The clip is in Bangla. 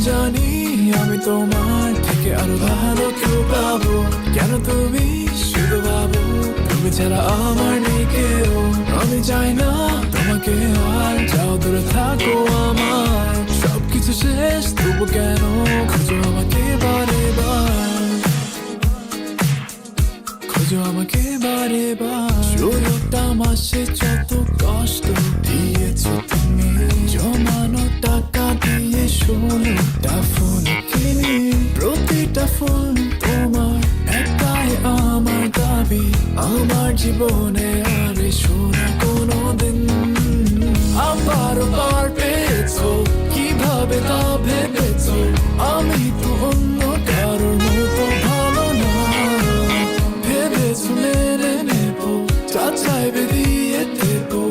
জানি আমি তোমার থেকে আরো ভালো কেউ পাবো। কেন তুমি শুধু ভাবো তুমি ছাড়া আমার নেই কেউ। আমি চাই না তোমাকে আর যাও দূরে থাকো আমার। সবকিছু শেষ তবু কেন খোঁজো আমাকে বারে বার, খোঁজো আমাকে বারে বার। 16টা মাসে যত কষ্ট দিয়েছো তুমি, জমানো টাকা দিয়ে 16টা ফুল কিনি। প্রতিটা ফুল তোমার একটাই আমার দাবি, আমার জীবনে আর এসো না কোনোদিন। আবারও পার পেয়েছো কিভাবে তা ভেবেছো, আমি তো অন্য কারোর মতো ভালো না। ভেবেছো মেরে নেবো, যা চাইবে দিয়ে দেবো।